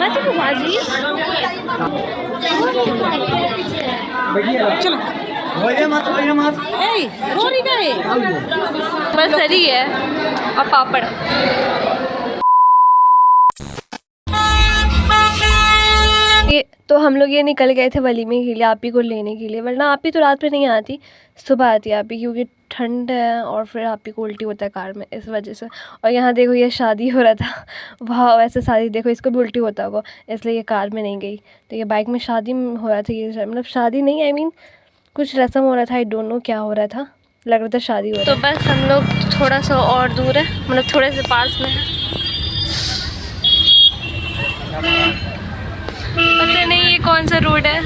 मत बाजी चलो बस सही है और पापड़। ये तो हम लोग ये निकल गए थे वलीमे के लिए, आपी को लेने के लिए, वरना आपी तो रात में नहीं आती, सुबह आती है आपी, क्योंकि ठंड है और फिर आपी को उल्टी होता है कार में, इस वजह से। और यहाँ देखो ये शादी हो रहा था, वाह वैसे शादी देखो, इसको भी उल्टी होता होगा, इसलिए ये कार में नहीं गई। तो ये बाइक में शादी हो रहा था, ये मतलब शादी नहीं, आई मीन कुछ रस्म हो रहा था, आई डोंट नो क्या हो रहा था, लग रहा था शादी हो रहा है। तो बस हम लोग थोड़ा सा और दूर है, मतलब थोड़े से पास में है, पता नहीं ये कौन सा रोड है,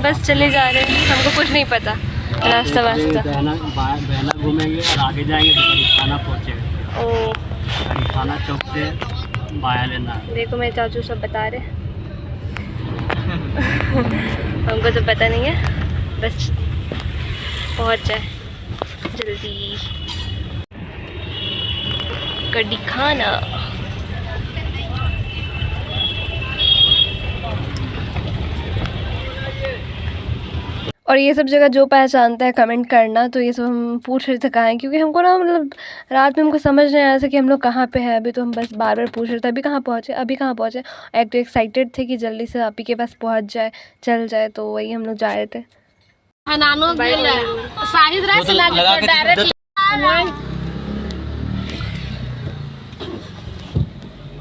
बस चले जा रहे हैं, हमको कुछ नहीं पता रास्ता वास्ता। बहना घूमेंगे और आगे जाएंगे तो खाना पहुँचेगा। ओ खाना चौक से बाया लेना। देखो मेरे चाचू सब बता रहे हमको तो पता नहीं है, बस पहुँच जाए जल्दी। कड़ी खाना और ये सब जगह जो पहचानता है कमेंट करना। तो ये सब हम पूछ रहे थे कहाँ है, क्योंकि हमको ना मतलब रात में हमको समझ नहीं आ रहा था कि हम लोग कहाँ पे हैं। अभी तो हम बस बार बार पूछ रहे थे अभी कहाँ पहुँचे, अभी कहाँ पहुँचे। एक तो एक्साइटेड थे कि जल्दी से आपी के पास पहुँच जाए, चल जाए, तो वही हम लोग जा रहे थे।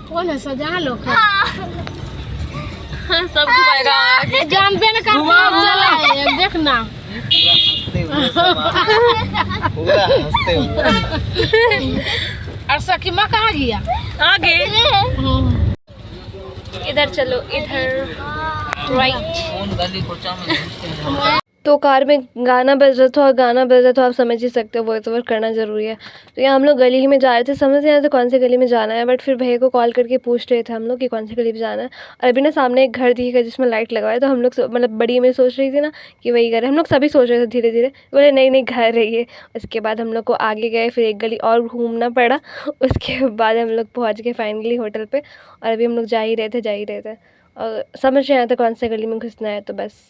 कौन है सजा लोग सब घुमाएगा जानबे न करते देखना और सखीमा कहाँ गया आगे। इधर चलो, इधर राइट। तो कार में गाना बज रहा था, और गाना बज रहा था, आप समझ ही सकते हो, वॉइस ओवर करना ज़रूरी है। तो यहाँ हम लोग गली में जा रहे थे, समझ नहीं आ रहा था कौन सी गली में जाना है, बट फिर भैया को कॉल करके पूछ रहे थे हम लोग कि कौन सी गली में जाना है। और अभी ना सामने एक घर दिखेगा जिसमें लाइट लगा है, तो हम लोग मतलब बड़ी में सोच रही थी ना कि वही घर है, हम लोग सभी सोच रहे थे धीरे धीरे, बोले नहीं नहीं घर है ये। उसके बाद हम लोग को आगे गए, फिर एक गली और घूमना पड़ा, उसके बाद हम लोग पहुँच गए फाइनली होटल पर। और अभी हम लोग जा ही रहे थे और समझ नहीं आया था कौन सी गली में घुसना है, तो बस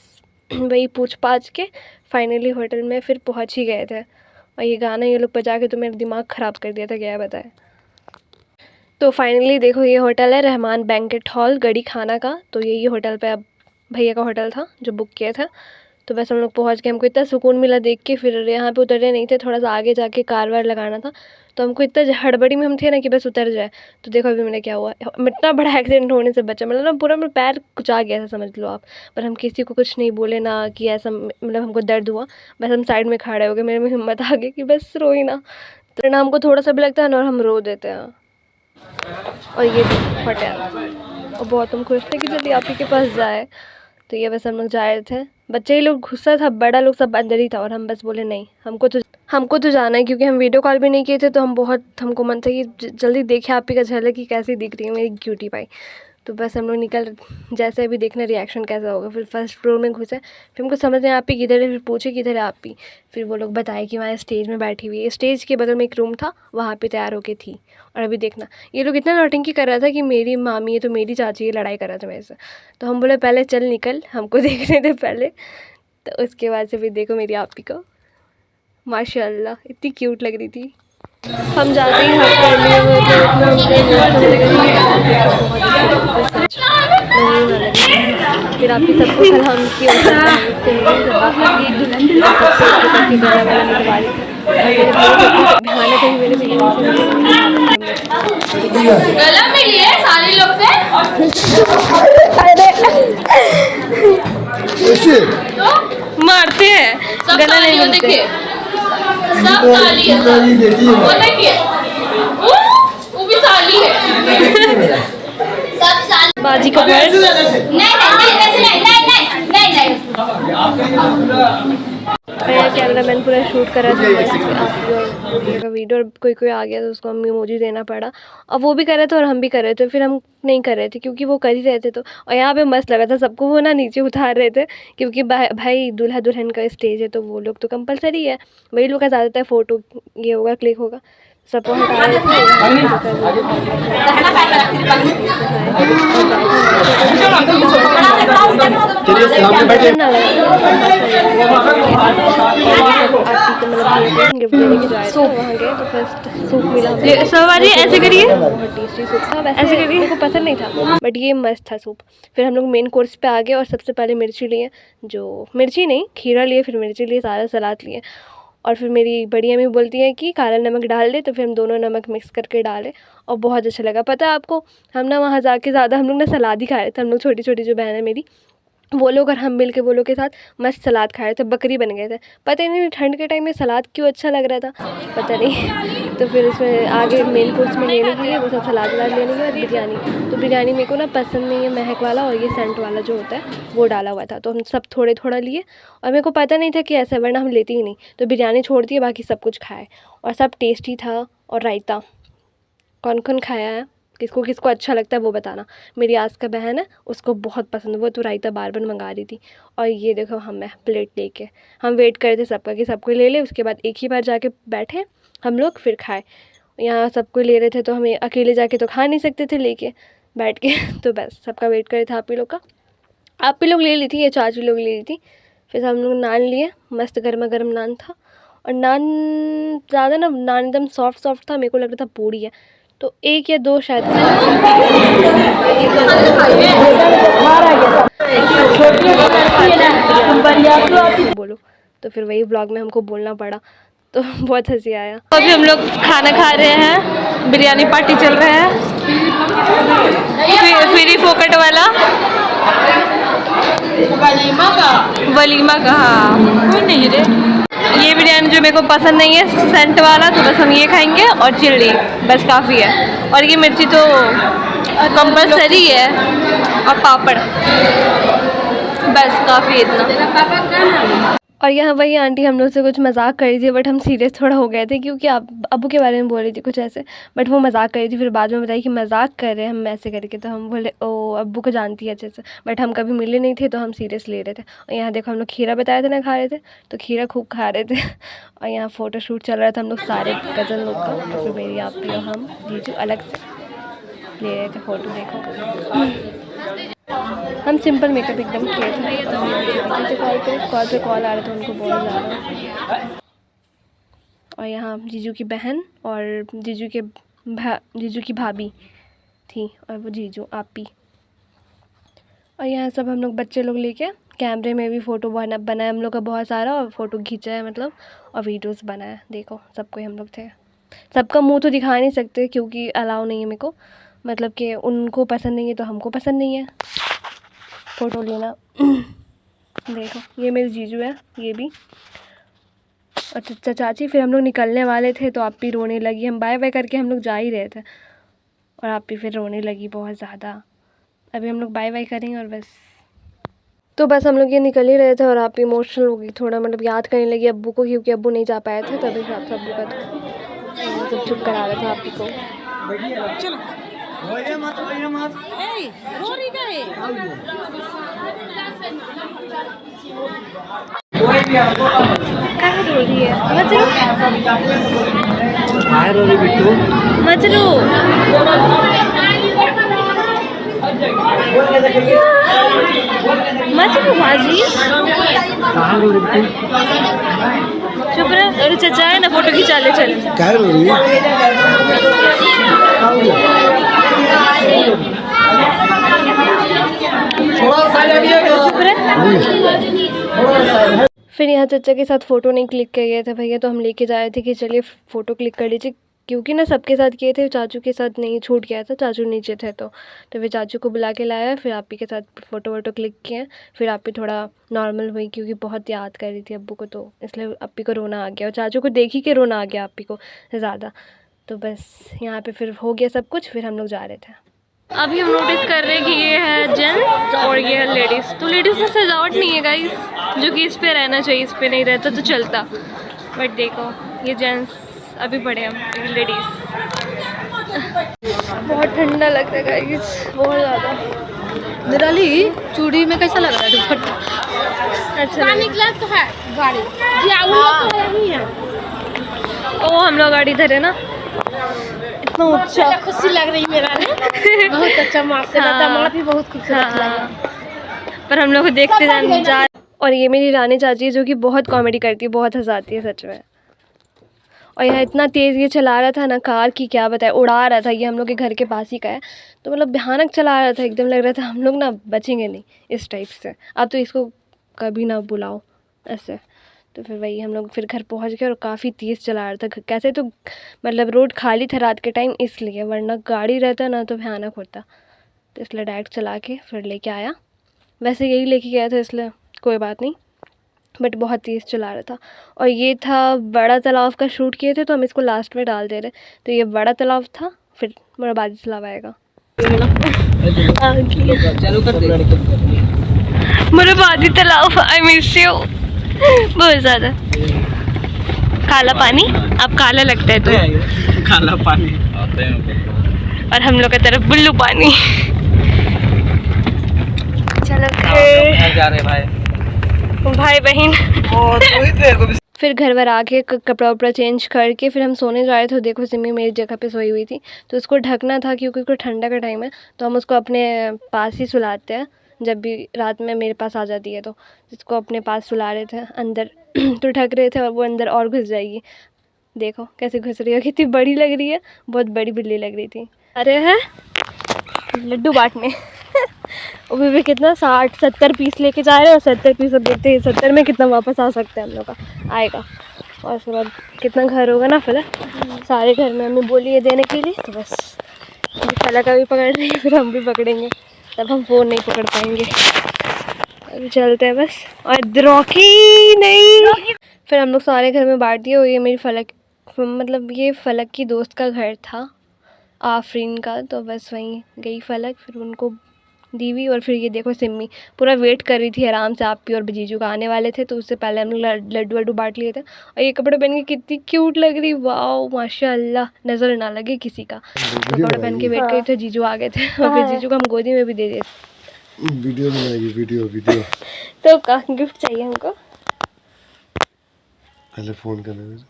वही पूछ पाछ के फाइनली होटल में फिर पहुंच ही गए थे। और ये गाना ये लोग बजा के तो मेरा दिमाग ख़राब कर दिया था, क्या बताए। तो फाइनली देखो ये होटल है रहमान बैंकेट हॉल गड़ी खाना का। तो यही होटल पे अब भैया का होटल था जो बुक किया था। तो बस हम लोग पहुंच गए, हमको इतना सुकून मिला देख के। फिर यहाँ पे उतरे नहीं थे, थोड़ा सा आगे जाके कार वार लगाना था, तो हमको इतना हड़बड़ी में हम थे ना कि बस उतर जाए। तो देखो अभी मैंने क्या हुआ, इतना बड़ा एक्सीडेंट होने से बचा, मतलब ना पूरा मेरा पैर कुचा गया था समझ लो आप। पर हम किसी को कुछ नहीं बोले ना कि ऐसा, मतलब हमको दर्द हुआ, बस हम साइड में खड़े हो गए, मेरे में हिम्मत आ गई कि बस रोई ना। तो ना हमको थोड़ा सा भी लगता है ना और हम रो देते हैं। और ये होटल और बहुत हम खुश थे कि जल्दी आप ही के पास जाए। तो ये बस हम लोग जा रहे थे, बच्चे ही लोग गुस्सा था, बड़ा लोग सब अंदर ही था, और हम बस बोले नहीं हमको तो जाना है, क्योंकि हम वीडियो कॉल भी नहीं किए थे। तो हमको मन था कि जल्दी देखे आप ही का झलक कि कैसी दिख रही है मेरी क्यूटी पाई। तो बस हम लोग निकल, जैसे भी देखना रिएक्शन कैसा होगा। फिर फर्स्ट फ्लोर में घुसे, फिर हमको समझ में आप ही किधर है, फिर पूछे किधर है आप ही। फिर वो लोग बताए कि वहाँ स्टेज में बैठी हुई है, स्टेज के बगल में एक रूम था, वहाँ पे तैयार होके थी। और अभी देखना ये लोग इतना नौटंकी कर रहा था कि मेरी मामी है तो मेरी चाची है, लड़ाई कर रहा था मेरे से। तो हम बोले पहले चल निकल, हमको देखने दे पहले। तो उसके बाद से फिर देखो मेरी आप ही को, माशाल्लाह इतनी क्यूट लग रही थी। हम जाते ही हक कर लिए वो, तो फिर आपकी सबको सलाम की गला मिली है सारे लोग से मारते हैं, गला नहीं मिलते। सब साली है, वो देखिए वो भी साली है, सब साली। बाजी का घर भैया कैमरामैन पूरा शूट कर रहा था आपका वीडियो, और कोई आ गया तो उसको हम इमोजी देना पड़ा। और वो भी कर रहे थे और हम भी कर रहे थे, फिर हम नहीं कर रहे थे क्योंकि वो कर ही रहे थे। तो और यहाँ पे मस्त लगा था सबको, वो ना नीचे उतार रहे थे क्योंकि भाई दूल्हा दुल्हन का स्टेज है, तो वो लोग तो कंपलसरी है, वही लोग का ज़्यादातर फ़ोटो ये होगा क्लिक होगा, सबको हटा रहे थे। ठंडा लगा आरती को मतलब गिफ्ट देने के जाए तो वहाँ गए तो फर्स्ट सूप मिला सवारी ऐसे करिए, बहुत टेस्टी सूप था। वैसे ऐसे करिए। मेरे को पसंद नहीं था बट ये मस्त था सूप। फिर हम लोग मेन कोर्स पे आ गए और सबसे पहले मिर्ची लिए, जो मिर्ची नहीं खीरा लिए, फिर मिर्ची लिए, सारा सलाद लिए। और फिर मेरी बड़ी अम्मी बोलती है कि काला नमक डाल दे, तो फिर हम दोनों नमक मिक्स करके डाले और बहुत अच्छा लगा। पता है आपको, हम ना वहाँ जाके ज़्यादा हम लोग ना सलाद ही खा रहे थे। हम लोग छोटी छोटी जो बहन है मेरी, वो लोग और हम मिल के वो लोग के साथ मस्त सलाद खा रहे थे, बकरी बन गए थे। पता ही नहीं ठंड के टाइम में सलाद क्यों अच्छा लग रहा था, पता नहीं। तो फिर उसमें आगे मेन कोर्स में लेने के लिए वो सब सलाद वलाद लेने के बाद बिरयानी। तो बिरयानी मेरे को ना पसंद नहीं है महक वाला, और ये सेंट वाला जो होता है वो डाला हुआ था। तो हम सब थोड़े थोड़ा लिए और मेरे को पता नहीं था कि ऐसा, वरना हम लेते ही नहीं। तो बिरयानी छोड़ दिए, बाकी सब कुछ खाए और सब टेस्टी था। और रायता, कौन कौन खाया है, किसको किसको अच्छा लगता है वो बताना। मेरी आस का बहन है, उसको बहुत पसंद है, वो तो रायता बार बार मंगा रही थी। और ये देखो हम प्लेट लेके हम वेट कर रहे थे सबका कि सबको ले ले, उसके बाद एक ही बार जाके बैठे हम लोग, फिर खाए। यहाँ सबको ले रहे थे तो हमें अकेले जाके तो खा नहीं सकते थे लेके बैठ के तो बस सबका वेट कर रहे थे। आप ही लोग का, आप ही लोग ले ली थी, ये चाची लोग ले ली थी। फिर हम लोग नान लिए, मस्त गर्मा गर्म नान था। और नान ज़्यादा ना, नान एकदम सॉफ्ट सॉफ्ट था, मेरे को लग रहा था पूड़ी है। तो एक या दो शायद बोलो, तो फिर वही व्लॉग में हमको बोलना पड़ा, तो बहुत हंसी आया। तो अभी हम लोग खाना खा रहे हैं, बिरयानी पार्टी चल रहा है, फ्री फोकट वाला वलीमा का। हाँ कोई नहीं रे, ये बिरयानी जो मेरे को पसंद नहीं है सेंट वाला, तो बस हम ये खाएंगे और चिल्ली, बस काफ़ी है। और ये मिर्ची तो कंपलसरी है, और पापड़, बस काफ़ी इतना। और यहाँ वही आंटी हम लोग से कुछ मजाक कर रही थी, बट हम सीरियस थोड़ा हो गए थे क्योंकि आप अब्बू के बारे में बोल रही थी कुछ ऐसे, बट वो मजाक कर रही थी। फिर बाद में बताई कि मजाक कर रहे हैं हम ऐसे करके, तो हम बोले ओ अब्बू को जानती है अच्छे से, बट हम कभी मिले नहीं थे तो हम सीरियस ले रहे थे। और यहाँ देखो हम लोग खीरा बताया था ना खा रहे थे, तो खीरा खूब खा रहे थे। और यहाँ फ़ोटो शूट चल रहा था हम लोग सारे कज़न लोग का। तो फिर मेरी आप भी और हम जीजू अलग से ले रहे थे फ़ोटो। देखो हम सिंपल मेकअप एकदम किए थे। कॉल पे कॉल आ रहा था उनको बहुत ज़्यादा। और यहाँ जीजू की बहन और जीजू की भाभी थी, और वो जीजू आपी। और यहाँ सब हम लोग बच्चे लोग लेके कैमरे में भी फ़ोटो बनाया हम लोग का बहुत सारा, और फ़ोटो खींचा है मतलब, और वीडियोस बनाया। देखो सब कोई हम लोग थे। सबका मुंह तो दिखा नहीं सकते क्योंकि अलाउ नहीं है मेरे को, मतलब कि उनको पसंद नहीं है तो हमको पसंद नहीं है फ़ोटो लेना। देखो ये मेरे जीजू है, ये भी, और चचा चाची। फिर हम लोग निकलने वाले थे तो आप भी रोने लगी, हम बाय बाय करके हम लोग जा ही रहे थे, और आप भी फिर रोने लगी बहुत ज़्यादा। अभी हम लोग बाय बाय करेंगे और बस, तो बस हम लोग ये निकल ही रहे थे, और आप इमोशनल हो गई थोड़ा, मतलब याद करने लगी अब्बू को, क्योंकि अब्बू नहीं जा पाए थे तभी आप अब्बू का सब चुप करा रहे थे आप ही को। रो रही है, मत रो बाजी, चुप रहे। अरे चचा है ना, फोटो खिंचा ले चल। क्या रो रही है? फिर यहाँ चचा के साथ फ़ोटो नहीं क्लिक कर गए थे भैया, तो हम लेके जा रहे थे कि चलिए फ़ोटो क्लिक कर लीजिए, क्योंकि ना सबके साथ किए थे, चाचू के साथ नहीं, छूट गया था, चाचू नीचे थे। तो फिर चाचू को बुला के लाया, फिर आप ही के साथ फ़ोटो वोटो क्लिक किए। फिर आप ही थोड़ा नॉर्मल हुई क्योंकि बहुत याद कर रही थी अब्बू को, तो इसलिए आप ही को रोना आ गया, और चाचू को देख ही के रोना आ गया आप ही को ज़्यादा। तो बस यहाँ पे फिर हो गया सब कुछ, फिर हम लोग जा रहे थे। अभी हम नोटिस कर रहे हैं कि ये है जेंट्स और ये है लेडीज़। तो लेडीज़ में सजावट नहीं है गाइस, जो कि इस पे रहना चाहिए, इस पे नहीं रहता तो चलता, बट देखो ये जेंट्स अभी बड़े हम लेडीज़। बहुत ठंडा लग रहा है गाइस, बहुत ज़्यादा। निराली चूड़ी में कैसा लग रहा है दुपट्टा? अच्छा निकला तो है गाड़ी, यही है। ओ हम लोग गाड़ी धरे ना, इतना ऊंचा, खुशी लग रही मेरा ने। बहुत अच्छा मास्क लगा, भी बहुत खूबसूरत लगा। पर हम लोग को देखते जा। और ये मेरी रानी चाची है जो कि बहुत कॉमेडी करती है, बहुत हंसाती है सच में। और यहाँ इतना तेज़ ये चला रहा था ना कार की क्या बताए, उड़ा रहा था। ये हम लोग के घर के पास ही का है, तो मतलब भयानक चला रहा था, एकदम लग रहा था हम लोग ना बचेंगे नहीं इस टाइप से। अब तो इसको कभी ना बुलाओ ऐसे। तो फिर वही हम लोग फिर घर पहुंच गए और काफ़ी तेज़ चला रहा था। कैसे तो मतलब रोड खाली था रात के टाइम इसलिए, वरना गाड़ी रहता ना तो भयानक होता। तो इसलिए डायरेक्ट चला के फिर लेके आया। वैसे यही लेके गया था इसलिए कोई बात नहीं, बट बहुत तेज़ चला रहा था। और ये था बड़ा तालाब का शूट किए थे, तो हम इसको लास्ट में डाल दे रहे। तो ये बड़ा तालाब था, फिर मुराबादी तालाब आएगा। मुराबादी तालाब, आई मिस यू बहुत ज़्यादा। काला पानी, अब काला लगता है तो काला पानी और हम लोग की तरफ ब्लू पानी। चलो घर जा रहे भाई भाई बहन। फिर घर वर आके कपड़ा वपड़ा चेंज करके फिर हम सोने जा रहे थे। देखो सिमी मेरी जगह पे सोई हुई थी, तो उसको ढकना था क्योंकि उसको ठंडा का टाइम है, तो हम उसको अपने पास ही सुलाते हैं जब भी रात में मेरे पास आ जाती है। तो जिसको अपने पास सुला रहे थे अंदर तो ढक रहे थे और वो अंदर और घुस जाएगी। देखो कैसे घुस रही है, कितनी बड़ी लग रही है, बहुत बड़ी बिल्ली लग रही थी। अरे है लड्डू बांटने और भी कितना 60-70 पीस लेके जा रहे हैं, और 70 पीस अब देखते हैं 70 में कितना वापस आ सकता है हम लोग का आएगा। और उसके बाद कितना घर होगा ना फिर सारे घर में हमें बोली है देने के लिए। तो बस फला का भी पकड़ रही है, फिर हम भी पकड़ेंगे, तब हम फ़ोन नहीं पकड़ पाएंगे। अभी चलते हैं बस। और रॉकी नहीं, फिर हम लोग सारे घर में बांट दिए। और ये मेरी फलक मतलब ये फलक की दोस्त का घर था आफरीन का, तो बस वहीं गई फलक, फिर उनको दी हुई। और फिर ये देखो सिम्मी पूरा वेट कर रही थी आराम से, आप भी और जीजू का आने वाले थे, तो उससे पहले हम लड्डू वड्डू बांट लिए थे। और ये कपड़े पहन के कितनी क्यूट लग रही, वाह माशाल्लाह, नज़र ना लगे किसी का। कपड़े पहन के वेट कर रहे थे, जीजू आ गए थे और फिर जीजू को हम गोदी में भी दे दिए। वीडियो बनाएगी, वीडियो तो का गिफ्ट चाहिए हमको, पहले फ़ोन करना।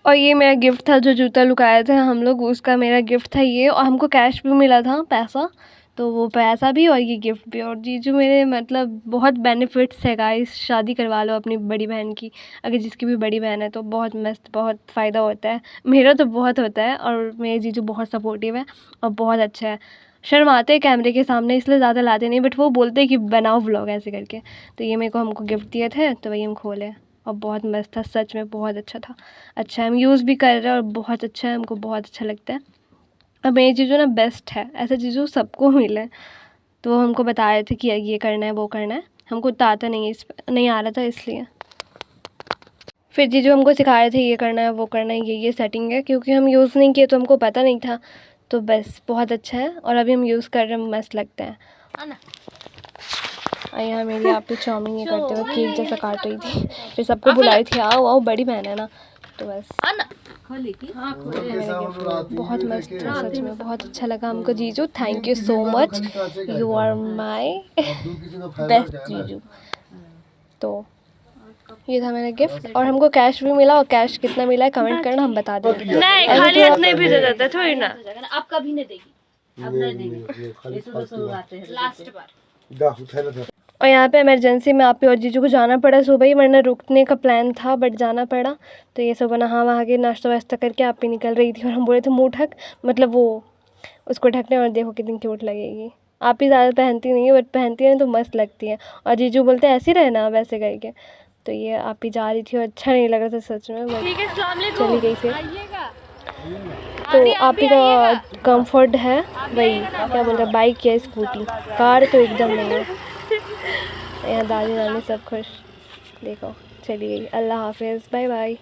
और ये मेरा गिफ्ट था जो जूता लुकाए थे हम लोग, उसका मेरा गिफ्ट था ये। और हमको कैश भी मिला था पैसा, तो वो पैसा भी और ये गिफ्ट भी। और जीजू मेरे मतलब बहुत बेनिफिट्स है गाइस, शादी करवा लो अपनी बड़ी बहन की, अगर जिसकी भी बड़ी बहन है तो बहुत मस्त, बहुत फ़ायदा होता है। मेरा तो बहुत होता है, और मेरे जीजू बहुत सपोर्टिव है और बहुत अच्छा है। शर्माते हैं कैमरे के सामने इसलिए ज़्यादा लाते नहीं, बट वो बोलते हैं कि बनाओ व्लॉग ऐसे करके। तो ये मेरे को हमको गिफ्ट दिए थे, तो वही हम खोले और बहुत मस्त था सच में, बहुत अच्छा था। अच्छा हम यूज़ भी कर रहे हैं और बहुत अच्छा है, हमको बहुत अच्छा लगता है। और मेरी जीजू ना बेस्ट है, ऐसा जीजू सबको मिले। तो वो हमको बता रहे थे कि ये करना है वो करना है, हमको उतना आता नहीं आ रहा था इसलिए। फिर जीजू हमको सिखा रहे थे ये करना है वो करना है, ये सेटिंग है, क्योंकि हम यूज़ नहीं किए तो हमको पता नहीं था। तो बस बहुत अच्छा है और अभी हम यूज़ कर रहे हैं, मस्त लगता है। और यहाँ मेरी आप ही चाउमीन ये करते हुए केक जैसा काट रही थी, फिर सबको बुला रही थी आओ आओ, बड़ी बहन है ना। तो बस बहुत मस्त है सच में, बहुत अच्छा लगा हमको जीजू, thank you so much, you are my best जीजू। तो ये था मेरा गिफ्ट, और हमको कैश भी मिला, और कैश कितना मिला है कमेंट करना, हम बता देंगे। नहीं खाली हाथ नहीं भेजा जाता थोड़ी ना, आप कभी नहीं देगी, अब नहीं देगी, लास्ट बार। और यहाँ पे इमरजेंसी में आप ही और जीजू को जाना पड़ा सुबह ही, वरना रुकने का प्लान था बट जाना पड़ा। तो ये सुबह नहा वहा के नाश्ता वाश्ता करके आप ही निकल रही थी, और हम बोले थे मुँह ढक, मतलब वो उसको ढकने, और देखो कितनी क्यूट लगेगी। आप ही ज़्यादा पहनती नहीं है बट पहनती है तो मस्त लगती है, और जीजू बोलते ऐसे ही रहना वैसे करके। तो ये आप ही जा रही थी और अच्छा नहीं लग रहा था सच में, बट चली गई फिर। तो आप ही का कंफर्ट है वही क्या बोलते हैं, बाइक या स्कूटी, कार तो एकदम नहीं है। यहाँ दादी नानी सब खुश, देखो चली गई। अल्लाह हाफिज़, बाय बाय।